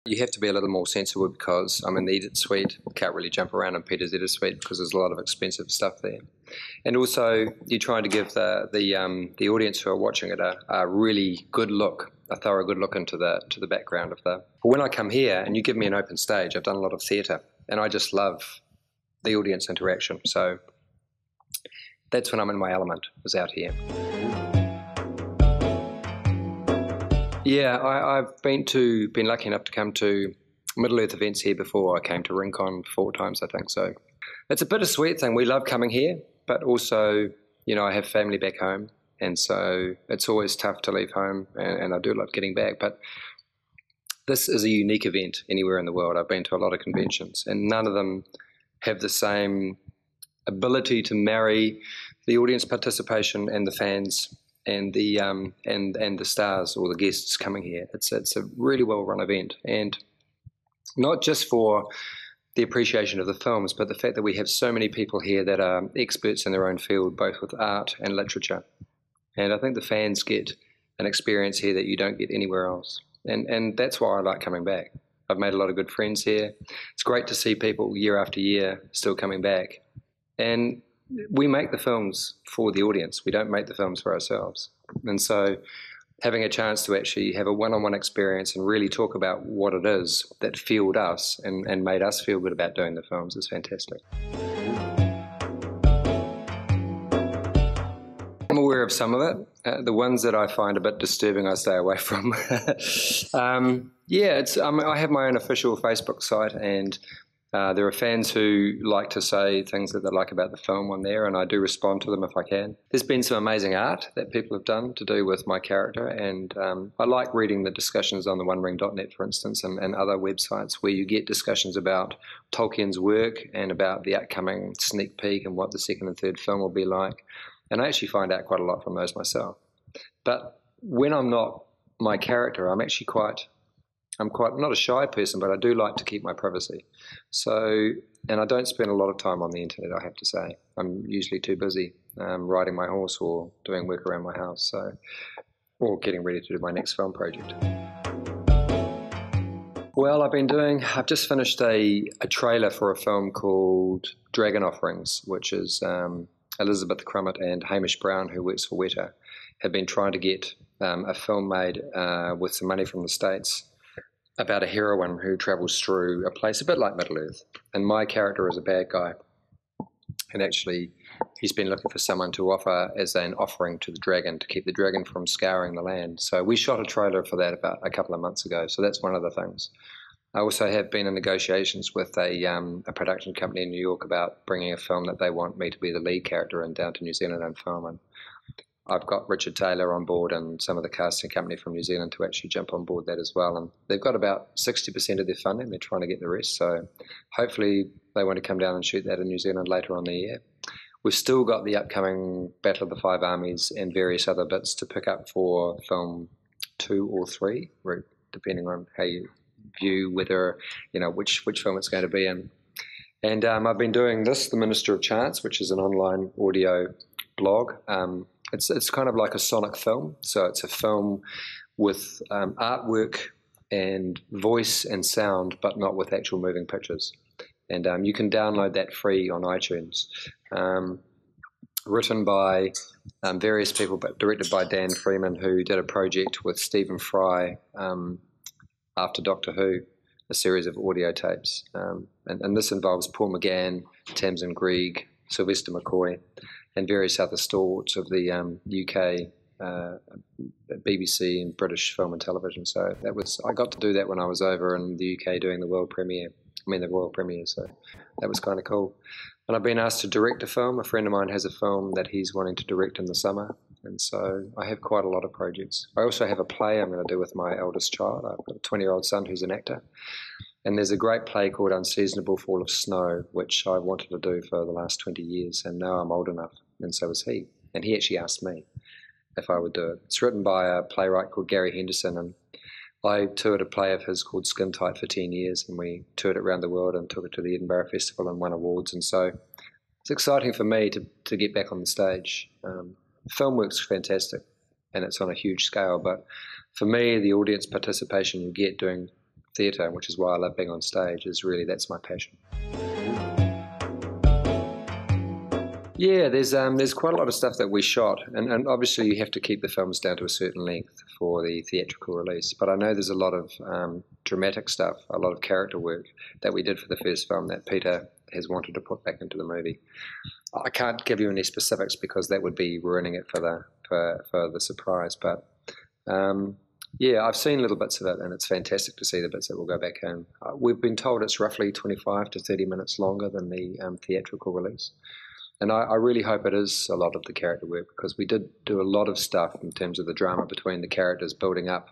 You have to be a little more sensible because I'm in the edit suite, can't really jump around in Peter's edit suite because there's a lot of expensive stuff there. And also, you're trying to give the audience who are watching it a really good look, a thorough good look into the background of the. When I come here and you give me an open stage, I've done a lot of theatre, and I just love the audience interaction. So that's when I'm in my element, is out here. Yeah, I've been lucky enough to come to Middle-earth events here before. I came to Rincon 4 times, I think. So it's a bittersweet thing. We love coming here, but also, I have family back home, and so it's always tough to leave home, and I do love getting back. But this is a unique event anywhere in the world. I've been to a lot of conventions, and none of them have the same ability to marry the audience participation and the fans and the and the stars or the guests coming here. It's a really well-run event, and not just for the appreciation of the films, but the fact that we have so many people here that are experts in their own field, both with art and literature. And I think the fans get an experience here that you don't get anywhere else. And that's why I like coming back. I've made a lot of good friends here. It's great to see people year after year still coming back. And we make the films for the audience. We don't make the films for ourselves. And so having a chance to actually have a one-on-one experience and really talk about what it is that fueled us and made us feel good about doing the films is fantastic. I'm aware of some of it. The ones that I find a bit disturbing, I stay away from. I have my own official Facebook site, and there are fans who like to say things that they like about the film on there, and I do respond to them if I can. There's been some amazing art that people have done to do with my character, and I like reading the discussions on the onering.net, for instance, and other websites where you get discussions about Tolkien's work and about the upcoming sneak peek and what the second and third film will be like. And I actually find out quite a lot from those myself. But when I'm not my character, I'm quite not a shy person, but I do like to keep my privacy. So, and I don't spend a lot of time on the internet, I have to say. I'm usually too busy riding my horse or doing work around my house, or getting ready to do my next film project. Well, I've just finished a trailer for a film called Dragon Offerings, which is Elizabeth Crummett and Hamish Brown, who works for Weta, have been trying to get a film made with some money from the States about a heroine who travels through a place a bit like Middle-earth. And my character is a bad guy. And actually, he's been looking for someone to offer as an offering to the dragon to keep the dragon from scouring the land. So we shot a trailer for that about a couple of months ago. So that's one of the things. I also have been in negotiations with a production company in New York about bringing a film that they want me to be the lead character in down to New Zealand and film. And I've got Richard Taylor on board and some of the casting company from New Zealand to actually jump on board that as well. And they've got about 60% of their funding. They're trying to get the rest. So hopefully they want to come down and shoot that in New Zealand later on the year. We've still got the upcoming Battle of the Five Armies and various other bits to pick up for film 2 or 3, depending on how you view whether, which film it's going to be in. And I've been doing this, The Minister of Chance, which is an online audio blog. It's kind of like a sonic film. So it's a film with artwork and voice and sound, but not with actual moving pictures. And you can download that free on iTunes. Written by various people, but directed by Dan Freeman, who did a project with Stephen Fry after Doctor Who, a series of audio tapes. And this involves Paul McGann, Tamsin Greig, Sylvester McCoy, and various other stalwarts of the UK, BBC and British film and television. So I got to do that when I was over in the UK doing the world premiere. The world premiere, so that was kind of cool. And I've been asked to direct a film. A friend of mine has a film that he's wanting to direct in the summer, and so I have quite a lot of projects. I also have a play I'm going to do with my eldest child. I've got a 20-year-old son who's an actor, and there's a great play called Unseasonable Fall of Snow, which I wanted to do for the last 20 years, and now I'm old enough, and so is he. And he actually asked me if I would do it. It's written by a playwright called Gary Henderson, and I toured a play of his called Skin Tight for 10 years, and we toured it around the world and took it to the Edinburgh Festival and won awards. And so it's exciting for me to get back on the stage. Film work's fantastic, and it's on a huge scale. But for me, the audience participation you get doing theatre, which is why I love being on stage, is really, that's my passion. Yeah, there's quite a lot of stuff that we shot, and obviously you have to keep the films down to a certain length for the theatrical release. But I know there's a lot of dramatic stuff, a lot of character work that we did for the first film that Peter has wanted to put back into the movie. I can't give you any specifics because that would be ruining it for the surprise. But yeah, I've seen little bits of it, and it's fantastic to see the bits that will go back home. We've been told it's roughly 25 to 30 minutes longer than the theatrical release. And I really hope it is a lot of the character work, because we did do a lot of stuff in terms of the drama between the characters, building up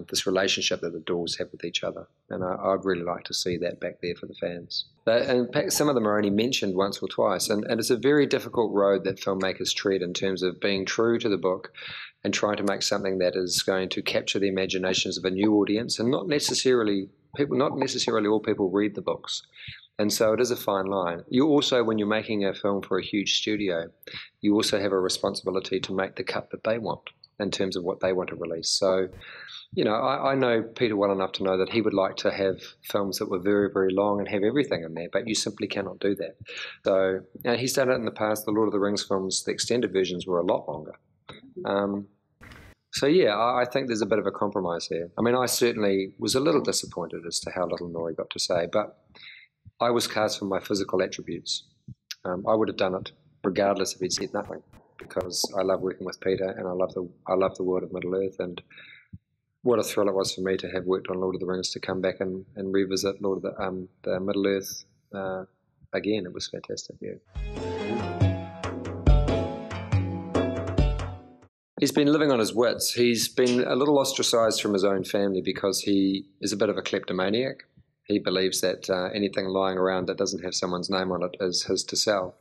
this relationship that the dwarves have with each other. And I'd really like to see that back there for the fans. In fact, some of them are only mentioned once or twice, and it's a very difficult road that filmmakers tread in terms of being true to the book and trying to make something that is going to capture the imaginations of a new audience, and not necessarily all people read the books. And so it is a fine line. You also, when you're making a film for a huge studio, you also have a responsibility to make the cut that they want in terms of what they want to release. So, you know, I know Peter well enough to know that he would like to have films that were very, very long and have everything in there, but you simply cannot do that. So, and he's done it in the past. The Lord of the Rings films, the extended versions were a lot longer. So yeah, I think there's a bit of a compromise here. I mean, I certainly was a little disappointed as to how little Nori got to say, but I was cast for my physical attributes. I would have done it regardless if he'd said nothing, because I love working with Peter, and I love the world of Middle-earth, and what a thrill it was for me to have worked on Lord of the Rings, to come back and revisit Lord of the Middle-earth again. It was fantastic, yeah. He's been living on his wits. He's been a little ostracised from his own family because he is a bit of a kleptomaniac. He believes that anything lying around that doesn't have someone's name on it is his to sell.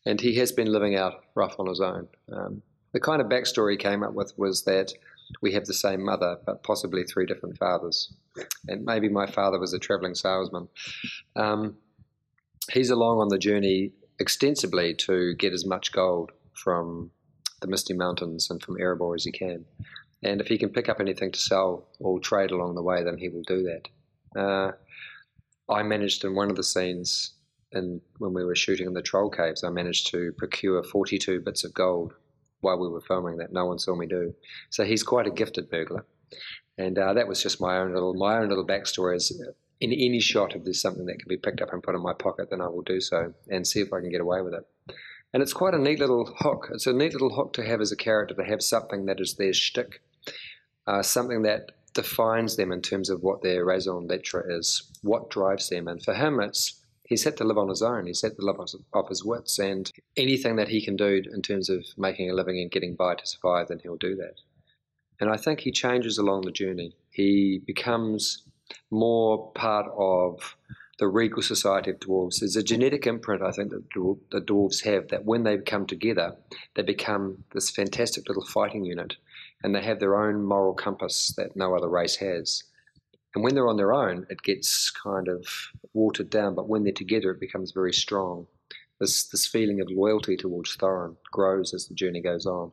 And he has been living out rough on his own. The kind of backstory he came up with was that we have the same mother, but possibly 3 different fathers. And maybe my father was a travelling salesman. He's along on the journey extensively to get as much gold from the Misty Mountains and from Erebor as he can. And if he can pick up anything to sell or trade along the way, then he will do that. I managed in one of the scenes, when we were shooting in the Troll Caves, I managed to procure 42 bits of gold while we were filming that no one saw me do. So he's quite a gifted burglar. And that was just my own little backstory. Is in any shot, if there's something that can be picked up and put in my pocket, then I will do so and see if I can get away with it. And it's quite a neat little hook. It's a neat little hook to have as a character, to have something that is their shtick, something that defines them in terms of what their raison d'etre is, what drives them. And for him, he's had to live on his own. He's had to live off his wits, and anything that he can do in terms of making a living and getting by to survive, then he'll do that. And I think he changes along the journey. He becomes more part of the regal society of dwarves. There's a genetic imprint, I think, that the dwarves have, that when they come together, they become this fantastic little fighting unit, and they have their own moral compass that no other race has. And when they're on their own, it gets kind of watered down, but when they're together, it becomes very strong. This feeling of loyalty towards Thorin grows as the journey goes on.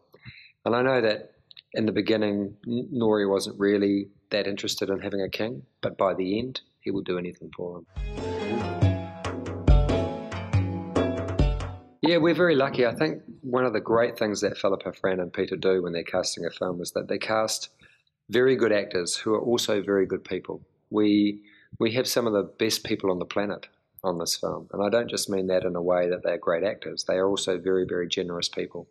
And I know that in the beginning, Nori wasn't really that interested in having a king, but by the end, he will do anything for him. Yeah, we're very lucky. I think one of the great things that Philippa, Fran and Peter do when they're casting a film is that they cast very good actors who are also very good people. We have some of the best people on the planet on this film, and I don't just mean that in a way that they're great actors. They are also very, very generous people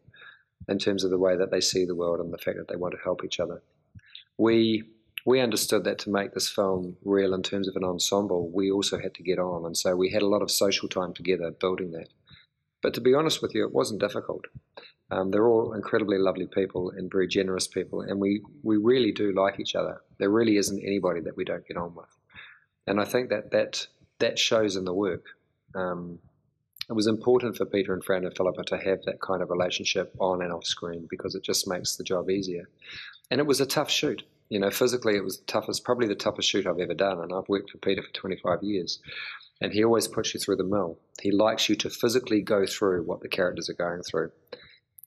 in terms of the way that they see the world and the fact that they want to help each other. We understood that to make this film real in terms of an ensemble, we also had to get on, and so we had a lot of social time together building that. But to be honest with you, it wasn't difficult. They're all incredibly lovely people and very generous people, and we really do like each other. There really isn't anybody that we don't get on with. And I think that shows in the work. It was important for Peter and Fran and Philippa to have that kind of relationship on and off screen, because it just makes the job easier. And it was a tough shoot. You know, physically it was probably the toughest shoot I've ever done, and I've worked for Peter for 25 years. And he always puts you through the mill. He likes you to physically go through what the characters are going through.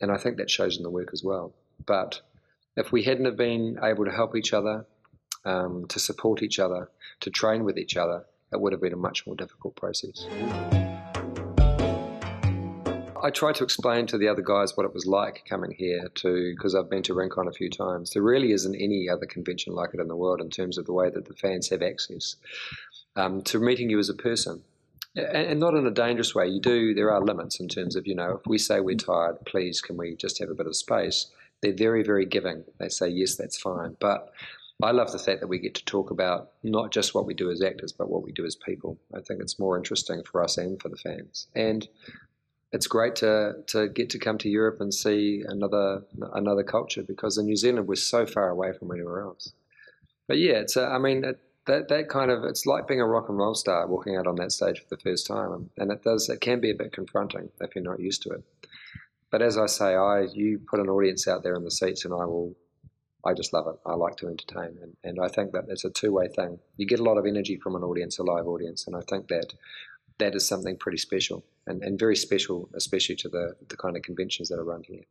And I think that shows in the work as well. But if we hadn't have been able to help each other, to support each other, to train with each other, it would have been a much more difficult process. I tried to explain to the other guys what it was like coming here because I've been to Rincon a few times. There really isn't any other convention like it in the world in terms of the way that the fans have access to meeting you as a person. And not in a dangerous way. There are limits in terms of, if we say we're tired, please, can we just have a bit of space? They're very, very giving. They say, yes, that's fine. But I love the fact that we get to talk about not just what we do as actors, but what we do as people. I think it's more interesting for us and for the fans. And it's great to get to come to Europe and see another culture, because in New Zealand we're so far away from anywhere else. But yeah, it's that kind of, it's like being a rock and roll star walking out on that stage for the first time, and it can be a bit confronting if you're not used to it. But as I say, you put an audience out there in the seats, and I just love it. I like to entertain, and I think that it's a two-way thing. You get a lot of energy from an audience, a live audience, and I think that is something pretty special and very special, especially to the kind of conventions that are run here.